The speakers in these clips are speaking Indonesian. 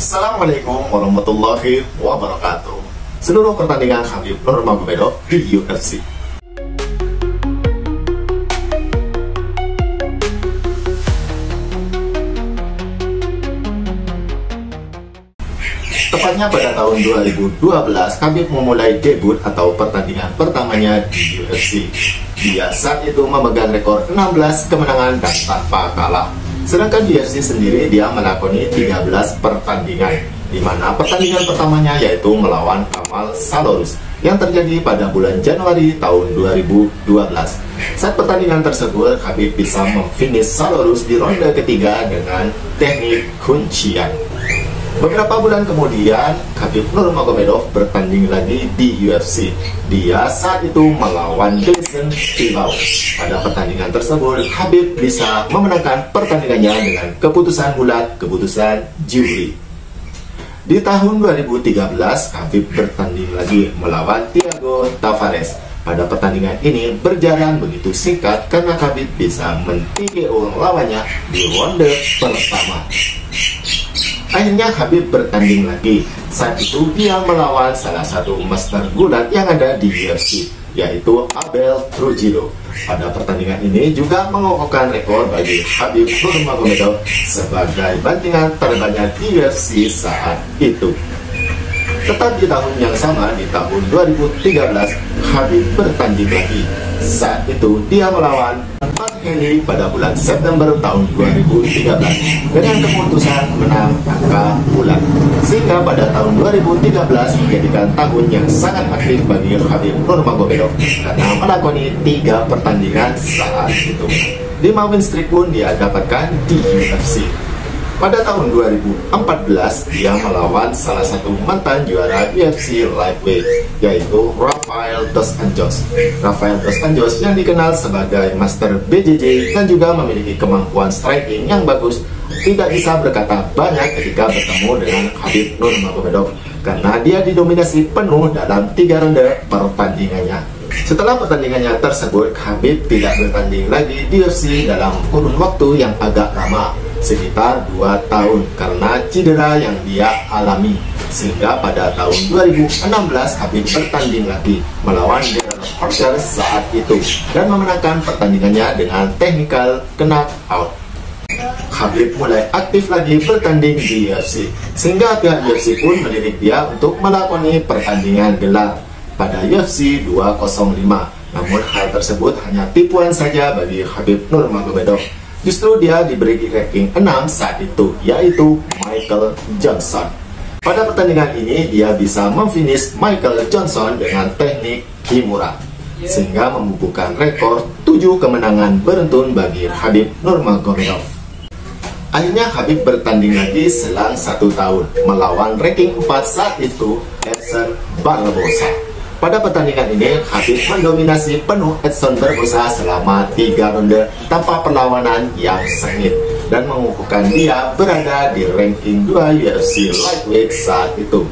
Assalamualaikum warahmatullahi wabarakatuh. Seluruh pertandingan Khabib Nurmagomedov di UFC. Tepatnya pada tahun 2012, Khabib memulai debut atau pertandingan pertamanya di UFC. Dia saat itu memegang rekor 16 kemenangan dan tanpa kalah. Sedangkan di UFC sendiri dia melakoni 13 pertandingan, di mana pertandingan pertamanya yaitu melawan Kamal Salorus yang terjadi pada bulan Januari tahun 2012. Saat pertandingan tersebut, Khabib bisa memfinish Salorus di ronde ketiga dengan teknik kuncian. Beberapa bulan kemudian, Khabib Nurmagomedov bertanding lagi di UFC. Dia saat itu melawan Gleison Tibau. Pada pertandingan tersebut, Khabib bisa memenangkan pertandingannya dengan keputusan bulat, keputusan juri. Di tahun 2013, Khabib bertanding lagi melawan Thiago Tavares. Pada pertandingan ini berjalan begitu singkat karena Khabib bisa men-TKO lawannya di ronde pertama. Akhirnya Khabib bertanding lagi. Saat itu dia melawan salah satu master gulat yang ada di UFC, yaitu Abel Trujillo. Pada pertandingan ini juga mengokohkan rekor bagi Khabib Nurmagomedov sebagai bantingan terbanyak di UFC saat itu. Tetap di tahun yang sama, di tahun 2013, Khabib bertanding lagi. Saat itu dia melawan Matt Henry pada bulan September tahun 2013 dengan keputusan menang angka bulat. Sehingga pada tahun 2013 menjadikan tahun yang sangat aktif bagi Khabib Nurmagomedov karena melakoni 3 pertandingan saat itu. 5 win streak pun dia dapatkan di UFC. Pada tahun 2014, dia melawan salah satu mantan juara UFC Lightweight, yaitu Rafael dos Anjos. Rafael dos Anjos yang dikenal sebagai Master BJJ dan juga memiliki kemampuan striking yang bagus, tidak bisa berkata banyak ketika bertemu dengan Khabib Nurmagomedov karena dia didominasi penuh dalam 3 ronde pertandingannya. Setelah pertandingannya tersebut, Khabib tidak bertanding lagi di UFC dalam kurun waktu yang agak lama, sekitar 2 tahun karena cedera yang dia alami. Sehingga pada tahun 2016 Khabib bertanding lagi melawan Darren Horser saat itu dan memenangkan pertandingannya dengan technical knockout. Khabib mulai aktif lagi bertanding di UFC, sehingga pihak UFC pun melirik dia untuk melakoni pertandingan gelar pada UFC 205. Namun hal tersebut hanya tipuan saja bagi Khabib Nurmagomedov. Justru dia diberi ranking 6 saat itu, yaitu Michael Johnson. Pada pertandingan ini dia bisa memfinish Michael Johnson dengan teknik Kimura, sehingga membukukan rekor 7 kemenangan beruntun bagi Khabib Nurmagomedov. Akhirnya Khabib bertanding lagi selang 1 tahun melawan ranking 4 saat itu Edson Barbosa. Pada pertandingan ini, Khabib mendominasi penuh Edson Barbosa selama 3 ronde tanpa perlawanan yang sengit dan mengukuhkan dia berada di ranking 2 UFC Lightweight saat itu.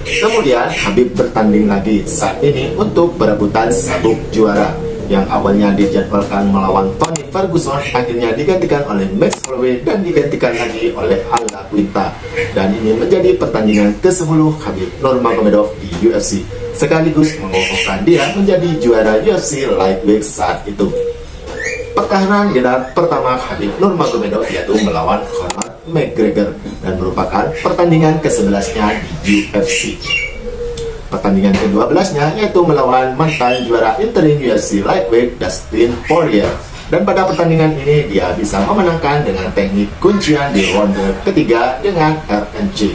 Kemudian Khabib bertanding lagi saat ini untuk perebutan sabuk juara yang awalnya dijadwalkan melawan Tony Ferguson, akhirnya digantikan oleh Max Holloway dan digantikan lagi oleh Al Quinta. Dan ini menjadi pertandingan ke-10 Khabib Nurmagomedov di UFC, sekaligus mengokohkan dia menjadi juara UFC Lightweight saat itu. Pertahanan gelar pertama Khabib Nurmagomedov yaitu melawan Conor McGregor dan merupakan pertandingan ke-11-nya di UFC. Pertandingan ke-12-nya yaitu melawan mantan juara interim UFC Lightweight Dustin Poirier, dan pada pertandingan ini dia bisa memenangkan dengan teknik kuncian di ronde ketiga dengan RNC.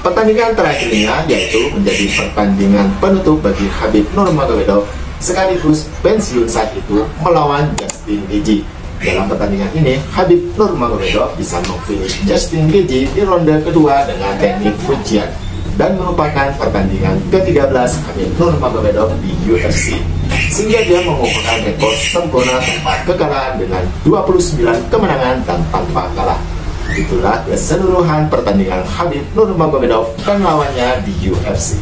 Pertandingan terakhirnya yaitu menjadi pertandingan penutup bagi Khabib Nurmagomedov sekaligus pensiun saat itu melawan Justin Gaethje. Dalam pertandingan ini, Khabib Nurmagomedov bisa memfinish Justin Gaethje di ronde kedua dengan teknik kuncian dan merupakan pertandingan ke-13 Khabib Nurmagomedov di UFC, sehingga dia mengukuhkan rekor sempurna tanpa kekalahan dengan 29 kemenangan dan tanpa kalah. Itulah keseluruhan pertandingan Khabib Nurmagomedov dan lawannya di UFC.